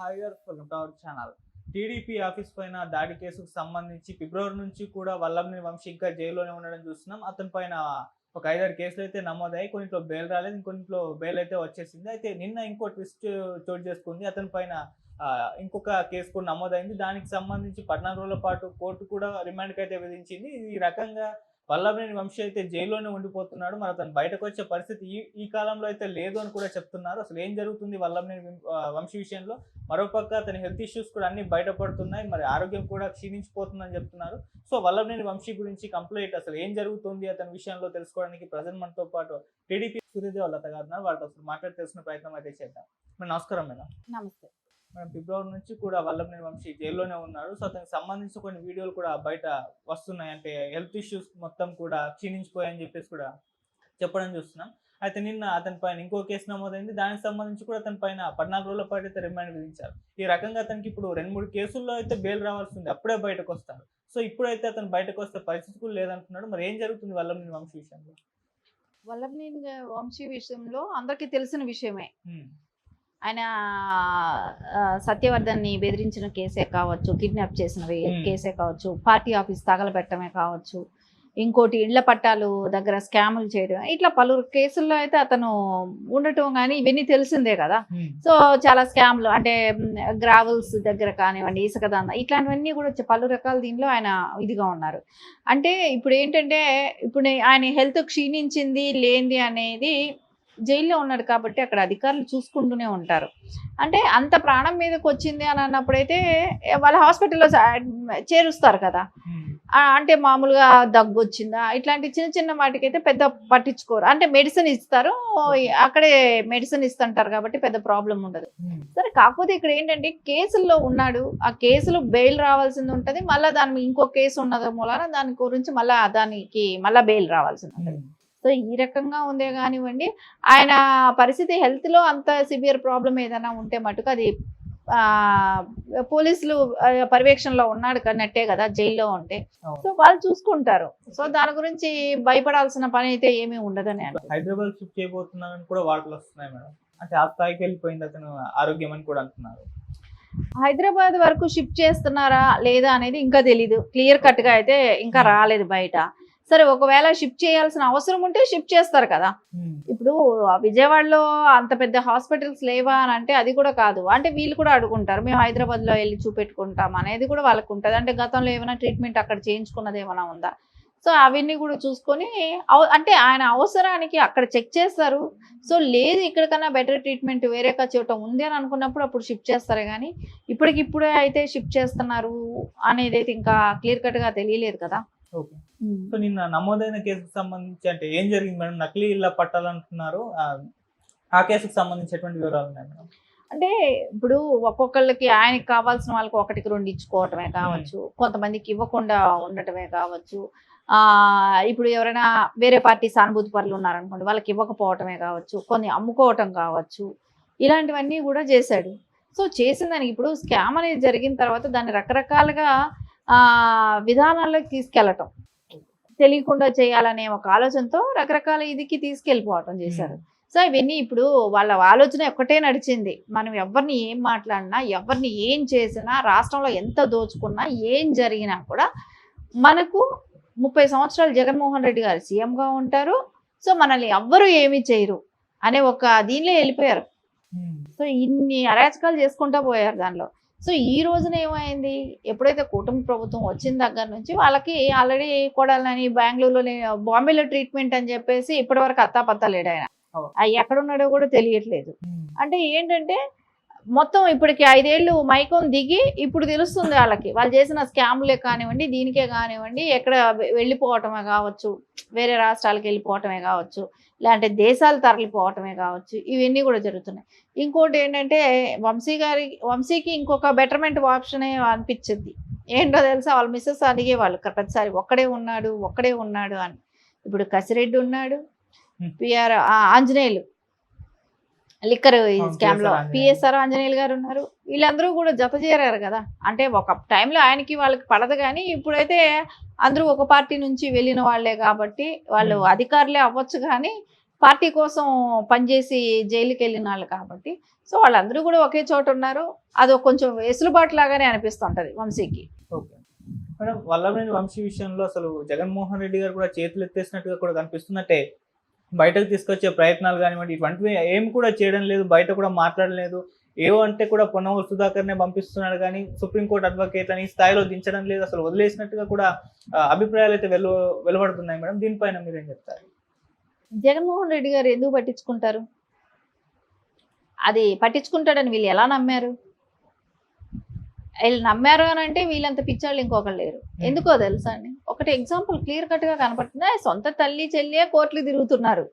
Hire our channel. TDP office పైన దాడి కేసుకు సంబంధించి ఫిబ్రవరి నుంచి కూడా వల్లభనేని వంశీ ఇంకా జైల్లోనే ఉండడం చూస్తున్నాం. అతని పైన ఒక 5, 6 కేసులు అయితే నమోదయ్యాయి. కొన్నిట్లో బెయిల్ రాలేదు, ఇంకొన్నిట్లో బెయిల్ అయితే వచ్చేసింది. అయితే నిన్న ఇంకో ట్విస్ట్ చోటు చేసుకుంది. అతని పైన ఇంకొక కేసు కూడా నమోదైంది. దానికి సంబంధించి 14 రోజుల పాటు కోర్టు కూడా రిమాండ్కి అయితే విధించింది. ఈ రకంగా వల్లభనేని వంశీ అయితే జైల్లోనే ఉండిపోతున్నాడు. మరి అతను బయటకు వచ్చే పరిస్థితి ఈ కాలంలో అయితే లేదు అని కూడా చెప్తున్నారు. అసలు ఏం జరుగుతుంది వల్లభనేని వంశీ విషయంలో? మరోపక్క అతని హెల్త్ ఇష్యూస్ కూడా అన్ని బయటపడుతున్నాయి. మరి ఆరోగ్యం కూడా క్షీణించిపోతుందని చెప్తున్నారు. సో వల్లభనేని వంశీ గురించి కంప్లీట్ అసలు ఏం జరుగుతుంది అతని విషయంలో తెలుసుకోవడానికి ప్రజెంట్ మనతో పాటు టీడీపీ సూర్యదేవ్ లత గారు ఉన్నారు. వాళ్ళతో అసలు మాట్లాడి తెలుసుకునే ప్రయత్నం అయితే చేద్దాం. మేడం నమస్కారం. మేడం నమస్తే. మేడం ఫిబ్రవరి నుంచి కూడా వల్లభనేని వంశీ జైల్లోనే ఉన్నారు. సో అతనికి సంబంధించి కొన్ని వీడియోలు కూడా బయట వస్తున్నాయి. అంటే హెల్త్ ఇష్యూస్ మొత్తం కూడా క్షీణించిపోయాయని చెప్పేసి కూడా చెప్పడం చూస్తున్నాం. అయితే నిన్న అతని పైన ఇంకో కేసు నమోదైంది. దానికి సంబంధించి కూడా అతని పైన 14 రోజుల పాటు అయితే రిమాండ్ విధించారు. ఈ రకంగా అతనికి ఇప్పుడు 2, 3 కేసుల్లో అయితే బెయిల్ రావాల్సి ఉంది. అప్పుడే బయటకు వస్తారు. సో ఇప్పుడైతే అతను బయటకు వస్తే పరిస్థితి కూడా లేదంటున్నాడు. మరి ఏం జరుగుతుంది వల్లభనేని వంశీ విషయంలో? వల్లభనేని వంశీ విషయంలో అందరికీ తెలిసిన విషయమే. ఆయన సత్యవర్ధన్ని బెదిరించిన కేసే కావచ్చు, కిడ్నాప్ చేసిన కేసే కావచ్చు, పార్టీ ఆఫీస్ తగలబెట్టమే కావచ్చు, ఇంకోటి ఇళ్ల పట్టాలు దగ్గర స్కాములు చేయడం, ఇట్లా పలువురు కేసుల్లో అయితే అతను ఉండటం కానీ ఇవన్నీ తెలిసిందే కదా. సో చాలా స్కామ్లు అంటే గ్రావెల్స్ దగ్గర కానివ్వండి, ఇసుక దందా, ఇట్లాంటివన్నీ కూడా పలు రకాల దీనిలో ఆయన ఇదిగా ఉన్నారు. అంటే ఇప్పుడు ఏంటంటే ఇప్పుడు ఆయన హెల్త్ క్షీణించింది లేనిది అనేది జైల్లో ఉన్నాడు కాబట్టి అక్కడ అధికారులు చూసుకుంటూనే ఉంటారు. అంటే అంత ప్రాణం మీదకి వచ్చింది అని అన్నప్పుడైతే వాళ్ళ హాస్పిటల్లో చేరుస్తారు కదా. అంటే మామూలుగా దగ్గు వచ్చిందా ఇట్లాంటి చిన్న చిన్న వాటికైతే పెద్ద పట్టించుకోరు. అంటే మెడిసిన్ ఇస్తారు, అక్కడే మెడిసిన్ ఇస్తుంటారు కాబట్టి పెద్ద ప్రాబ్లం ఉండదు. సరే, కాకపోతే ఇక్కడ ఏంటంటే కేసుల్లో ఉన్నాడు. ఆ కేసులో బెయిల్ రావాల్సింది ఉంటుంది. మళ్ళీ దాని ఇంకో కేసు ఉన్నది మూలాన దాని గురించి దానికి మళ్ళీ బెయిల్ రావాల్సింది ఉంటుంది. సో ఈ రకంగా ఉందే కానివ్వండి, ఆయన పరిస్థితి హెల్త్లో అంత సివియర్ ప్రాబ్లం ఏదైనా ఉంటే మటుకు అది పోలీసులు పర్యవేక్షణలో ఉన్నాడు కన్నట్టే కదా జైల్లో ఉంటే. సో వాళ్ళు చూసుకుంటారు. సో దాని గురించి భయపడాల్సిన పని అయితే ఏమీ ఉండదని. హైదరాబాద్ షిఫ్ట్ చేయబోతున్నారని కూడా వార్తలు వస్తున్నాయి మేడం. అంటే ఆ స్థాయికి వెళ్ళిపోయింది అతను ఆరోగ్యం అని కూడా అంటున్నారు. హైదరాబాద్ వరకు షిఫ్ట్ చేస్తున్నారా లేదా అనేది ఇంకా తెలీదు. క్లియర్ కట్గా అయితే ఇంకా రాలేదు బయట. సరే, ఒకవేళ షిఫ్ట్ చేయాల్సిన అవసరం ఉంటే షిఫ్ట్ చేస్తారు కదా. ఇప్పుడు విజయవాడలో అంత పెద్ద హాస్పిటల్స్ లేవా అని అంటే అది కూడా కాదు. అంటే వీళ్ళు కూడా అడుగుంటారు, మేము హైదరాబాద్లో వెళ్ళి చూపెట్టుకుంటాం అనేది కూడా వాళ్ళకు ఉంటుంది. అంటే గతంలో ఏమైనా ట్రీట్మెంట్ అక్కడ చేయించుకున్నది ఏమైనా ఉందా, సో అవన్నీ కూడా చూసుకొని అంటే ఆయన అవసరానికి అక్కడ చెక్ చేస్తారు. సో లేదు ఇక్కడికన్నా బెటర్ ట్రీట్మెంట్ వేరే చోట ఉంది అని అనుకున్నప్పుడు అప్పుడు షిఫ్ట్ చేస్తారు. కానీ ఇప్పటికిప్పుడే అయితే షిఫ్ట్ చేస్తున్నారు అనేది అయితే ఇంకా క్లియర్ కట్గా తెలియలేదు కదా. ఓకే. సో నిన్న నమోదైన కేసుకు సంబంధించి అంటే ఏం జరిగింది మేడం? నకిలీ ఇళ్ళ పట్టాలంటున్నారు. ఆ కేసుకు సంబంధించి ఎటువంటి వివరాలు ఉన్నాయి మేడం? అంటే ఇప్పుడు ఒక్కొక్కళ్ళకి ఆయనకి కావాల్సిన వాళ్ళకి 1, 2 ఇచ్చుకోవటమే కావచ్చు, కొంతమందికి ఇవ్వకుండా ఉండటమే కావచ్చు. ఇప్పుడు ఎవరైనా వేరే పార్టీ సానుభూతి పరులు ఉన్నారనుకోండి, వాళ్ళకి ఇవ్వకపోవటమే కావచ్చు, కొన్ని అమ్ముకోవటం కావచ్చు, ఇలాంటివన్నీ కూడా చేశాడు. సో చేసిన దానికి ఇప్పుడు స్కామ్ అనేది జరిగిన తర్వాత దాన్ని రకరకాలుగా విధానాల్లోకి తీసుకెళ్ళటం, తెలియకుండా చేయాలనే ఒక ఆలోచనతో రకరకాల ఇదికి తీసుకెళ్ళిపోవటం చేశారు. సో ఇవన్నీ ఇప్పుడు వాళ్ళ ఆలోచన ఒక్కటే నడిచింది. మనం ఎవరిని ఏం మాట్లాడినా, ఎవరిని ఏం చేసినా, రాష్ట్రంలో ఎంత దోచుకున్నా, ఏం జరిగినా కూడా మనకు 30 సంవత్సరాలు జగన్మోహన్ రెడ్డి గారు సీఎంగా ఉంటారు. సో మనల్ని ఎవ్వరూ ఏమీ చేయరు అనే ఒక దీనిలో వెళ్ళిపోయారు. సో ఇన్ని అరాచకాలు చేసుకుంటూ పోయారు దానిలో. సో ఈ రోజున ఏమైంది, ఎప్పుడైతే కూటమి ప్రభుత్వం వచ్చిన దగ్గర నుంచి వాళ్ళకి ఆల్రెడీ కోడాలని బెంగళూరులోని బాంబేలో ట్రీట్మెంట్ అని చెప్పేసి ఇప్పటివరకు అత్తాపత్తా లేడు ఆయన. ఎక్కడున్నాడో కూడా తెలియట్లేదు. అంటే ఏంటంటే మొత్తం ఇప్పటికి 5 ఏళ్ళు మైకం దిగి ఇప్పుడు తెలుస్తుంది వాళ్ళకి. వాళ్ళు చేసిన స్కామ్లే కానివ్వండి, దీనికే కానివ్వండి, ఎక్కడ వెళ్ళిపోవటమే కావచ్చు, వేరే రాష్ట్రాలకు వెళ్ళిపోవటమే కావచ్చు, లేదంటే దేశాలు తరలిపోవటమే కావచ్చు, ఇవన్నీ కూడా జరుగుతున్నాయి. ఇంకోటి ఏంటంటే వంశీకి ఇంకొక బెటర్మెంట్ ఆప్షనే అనిపించింది. ఏంటో తెలుసా, వాళ్ళ మిస్సెస్ అడిగేవాళ్ళు ప్రతిసారి ఒక్కడే ఉన్నాడు అని. ఇప్పుడు కసిరెడ్డి ఉన్నాడు, పిఆర్ ఆంజనేయులు లిక్కర్ స్కామ్ లో పిఎస్ఆర్ ఆంజనేయులు గారు ఉన్నారు. వీళ్ళందరూ కూడా జత చేరారు కదా. అంటే ఒక టైంలో ఆయనకి వాళ్ళకి పడదు, కానీ ఇప్పుడైతే అందరూ ఒక పార్టీ నుంచి వెళ్ళిన వాళ్లే కాబట్టి వాళ్ళు అధికారులే అవ్వచ్చు. కానీ పార్టీ కోసం పనిచేసి జైలుకి వెళ్ళిన వాళ్ళు కాబట్టి సో వాళ్ళందరూ కూడా ఒకే చోట ఉన్నారు. అది కొంచెం వెసులుబాటు లాగానే అనిపిస్తుంటది వంశీకి. ఓకే మేడం, వల్లభనేని వంశీ విషయంలో అసలు జగన్మోహన్ రెడ్డి గారు కూడా చేతులు ఎత్తేసినట్టుగా కూడా కనిపిస్తున్నట్టే, బయటకు తీసుకొచ్చే ప్రయత్నాలు కానివ్వండి ఇటువంటివి ఏం కూడా చేయడం లేదు, బయట కూడా మాట్లాడలేదు. ఏవో అంటే కూడా పొన్నవూరు సుధాకర్నే పంపిస్తున్నాడు కానీ సుప్రీంకోర్టు అడ్వకేట్ అని స్థాయిలో దించడం లేదు, అసలు వదిలేసినట్టుగా కూడా అభిప్రాయాలు అయితే వెలువడుతున్నాయి మేడం. దీనిపైన మీరేం చెప్తారు? జగన్మోహన్ రెడ్డి గారు ఎందుకు పట్టించుకుంటారు? అది పట్టించుకుంటాడని వీళ్ళు ఎలా నమ్మారు? వీళ్ళు నమ్మారు అని అంటే వీళ్ళంత పిచ్చాళ్ళు ఇంకొకరు లేరు. ఎందుకో తెలుసా అండి, ఒకటి ఎగ్జాంపుల్ క్లియర్ కట్ గా కనపడుతుంది. సొంత తల్లి చెల్లియే కోర్టులు తిరుగుతున్నారు.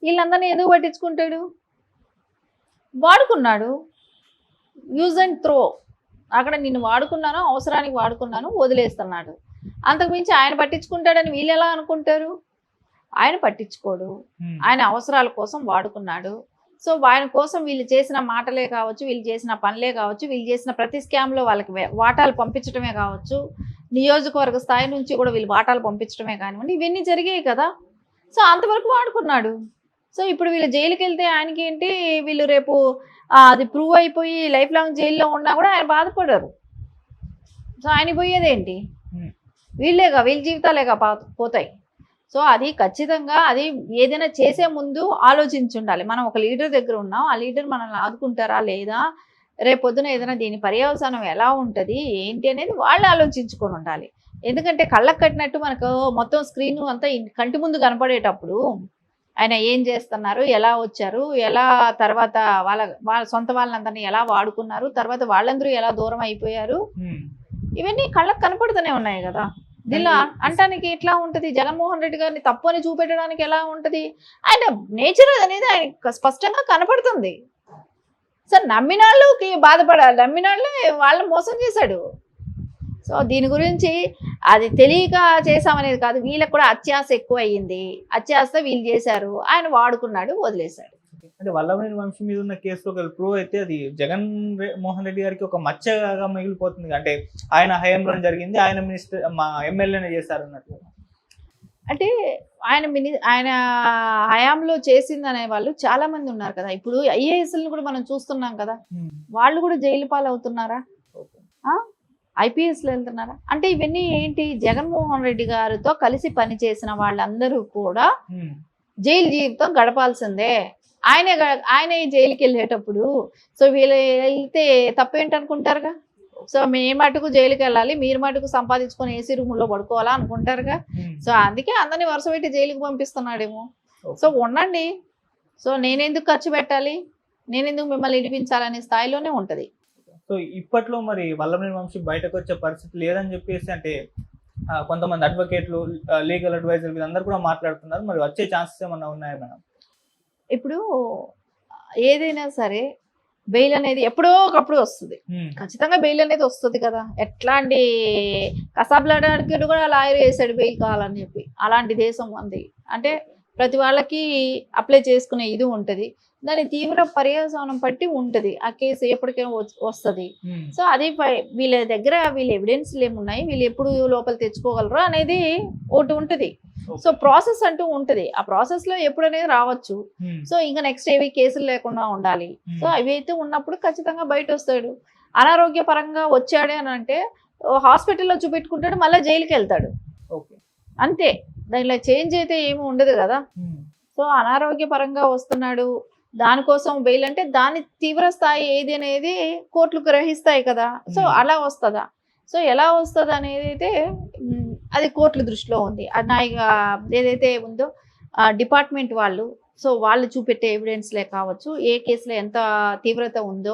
వీళ్ళందరినీ ఎందుకు పట్టించుకుంటాడు? వాడుకున్నాడు, యూజ్ అండ్ త్రో. అక్కడ నిన్ను వాడుకున్నాను, అవసరానికి వాడుకున్నాను, వదిలేస్తున్నాడు. అంతకుమించి ఆయన పట్టించుకుంటాడని వీళ్ళు ఎలా అనుకుంటారు? ఆయన పట్టించుకోడు, ఆయన అవసరాల కోసం వాడుకున్నాడు. సో ఆయన కోసం వీళ్ళు చేసిన మాటలే కావచ్చు, వీళ్ళు చేసిన పనులే కావచ్చు, వీళ్ళు చేసిన ప్రతి స్కామ్లో వాళ్ళకి వాటాలు పంపించడమే కావచ్చు, నియోజకవర్గ స్థాయి నుంచి కూడా వీళ్ళు వాటాలు పంపించడమే కానివ్వండి, ఇవన్నీ జరిగాయి కదా. సో అంతవరకు వాడుకున్నాడు. సో ఇప్పుడు వీళ్ళు జైలుకి వెళ్తే ఆయనకి ఏంటి, వీళ్ళు రేపు అది ప్రూవ్ అయిపోయి లైఫ్ లాంగ్ జైల్లో ఉన్నా కూడా ఆయన బాధపడరు. సో ఆయన పోయేదేంటి? వీళ్ళ జీవితాలేగా పోతాయి. సో అది ఖచ్చితంగా అది ఏదైనా చేసే ముందు ఆలోచించి ఉండాలి. మనం ఒక లీడర్ దగ్గర ఉన్నాం, ఆ లీడర్ మనల్ని ఆదుకుంటారా లేదా, రేపొద్దున ఏదైనా దీని పర్యవసానం ఎలా ఉంటుంది ఏంటి అనేది వాళ్ళు ఆలోచించుకొని ఉండాలి. ఎందుకంటే కళ్ళకు కట్టినట్టు మనకు మొత్తం స్క్రీన్ అంతా కంటి ముందు కనపడేటప్పుడు ఆయన ఏం చేస్తున్నారు, ఎలా వచ్చారు, ఎలా తర్వాత వాళ్ళ సొంత వాళ్ళందరినీ ఎలా వాడుకున్నారు, తర్వాత వాళ్ళందరూ ఎలా దూరం అయిపోయారు, ఇవన్నీ కళ్ళకు కనపడుతూనే ఉన్నాయి కదా. దీనిలో అంటానికి ఎట్లా ఉంటుంది? జగన్మోహన్ రెడ్డి గారిని తప్పు అని చూపెట్టడానికి ఎలా ఉంటుంది? ఆయన నేచర్ అనేది ఆయన స్పష్టంగా కనపడుతుంది. సో నమ్మిన వాళ్ళకి బాధపడాలి, నమ్మిన వాళ్ళే వాళ్ళని మోసం చేశాడు. సో దీని గురించి అది తెలియక చేశామనేది కాదు, వీళ్ళకి కూడా అత్యాశ ఎక్కువ అయ్యింది. అత్యాశతో వీళ్ళు చేశారు, ఆయన వాడుకున్నాడు, వదిలేశాడు. అంటే వల్లభనేని వంశీ మీద ఉన్న కేసులో ఒక ప్రూవ్ అయితే అది మోహన్ రెడ్డి గారికి ఒక మచ్చగా మిగిలిపోతుంది. అంటే ఆయన హయాంలో జరిగింది, ఆయన మినిస్టర్ మా ఎమ్మెల్యేనే చేశారు అన్నట్టు. అంటే ఆయన హయాంలో చేసింది అనే వాళ్ళు చాలా మంది ఉన్నారు కదా. ఇప్పుడు ఐఏఎస్లను కూడా మనం చూస్తున్నాం కదా, వాళ్ళు కూడా జైలు పాలు అవుతున్నారా, ఐపీఎస్లు వెళ్తున్నారా? అంటే ఇవన్నీ ఏంటి, జగన్మోహన్ రెడ్డి గారితో కలిసి పనిచేసిన వాళ్ళందరూ కూడా జైలు జీవితం గడపాల్సిందే. ఆయనే జైలుకి వెళ్ళేటప్పుడు సో వీళ్ళు వెళ్తే తప్పేంటనుకుంటారుగా. సో మేము మటుకు జైలుకి వెళ్ళాలి, మీరు మటుకు సంపాదించుకొని ఏసీ రూముల్లో పడుకోవాలా అనుకుంటారుగా. సో అందుకే అందరినీ వరుస పెట్టి జైలుకి పంపిస్తున్నాడేమో. సో ఉండండి, సో నేనెందుకు ఖర్చు పెట్టాలి, నేనెందుకు మిమ్మల్ని ఇడిపించాలనే స్థాయిలోనే ఉంటుంది. సో ఇప్పట్లో మరి వల్లభనేని వంశీ బయటకు వచ్చే పరిస్థితి లేదని చెప్పేసి అంటే కొంతమంది అడ్వకేట్లు, లీగల్ అడ్వైజర్ వీళ్ళందరూ కూడా మాట్లాడుతున్నారు. మరి వచ్చే ఛాన్సెస్ ఏమన్నా ఉన్నాయా మేడం? ఇప్పుడు ఏదైనా సరే బెయిల్ అనేది ఎప్పుడో ఒకప్పుడు వస్తుంది, ఖచ్చితంగా బెయిల్ అనేది వస్తుంది కదా. ఎట్లాంటి కసాబ్లాడానికి కూడా లాయర్ వేసాడు బెయిల్ కావాలని చెప్పి. అలాంటి దేశం ఉంది అంటే ప్రతి వాళ్ళకి అప్లై చేసుకునే ఇది ఉంటుంది, దాని తీవ్ర పర్యవసానం బట్టి ఉంటుంది. ఆ కేసు ఎప్పటికైనా వస్తుంది. సో అది వీళ్ళ దగ్గర వీళ్ళ ఎవిడెన్స్లు ఏమున్నాయి, వీళ్ళు ఎప్పుడు లోపల తెచ్చుకోగలరు అనేది ఒకటి ఉంటుంది. సో ప్రాసెస్ అంటూ ఉంటుంది, ఆ ప్రాసెస్ లో ఎప్పుడు అనేది రావచ్చు. సో ఇంకా నెక్స్ట్ ఏవి కేసులు లేకుండా ఉండాలి. సో అవి అయితే ఉన్నప్పుడు ఖచ్చితంగా బయట వస్తాడు. అనారోగ్య పరంగా వచ్చాడు అని అంటే హాస్పిటల్లో చూపెట్టుకుంటాడు, మళ్ళీ జైలుకి వెళ్తాడు, అంతే. దానిలో చేంజ్ అయితే ఏమి ఉండదు కదా. సో అనారోగ్య పరంగా వస్తున్నాడు, దానికోసం బెయిల్ అంటే దాని తీవ్ర స్థాయి ఏది అనేది కోర్టులు గ్రహిస్తాయి కదా. సో అలా వస్తుందా, సో ఎలా వస్తుంది అనేది అయితే అది కోర్టుల దృష్టిలో ఉంది. ఏదైతే ఉందో డిపార్ట్మెంట్ వాళ్ళు, సో వాళ్ళు చూపెట్టే ఎవిడెన్స్లే కావచ్చు, ఏ కేసులో ఎంత తీవ్రత ఉందో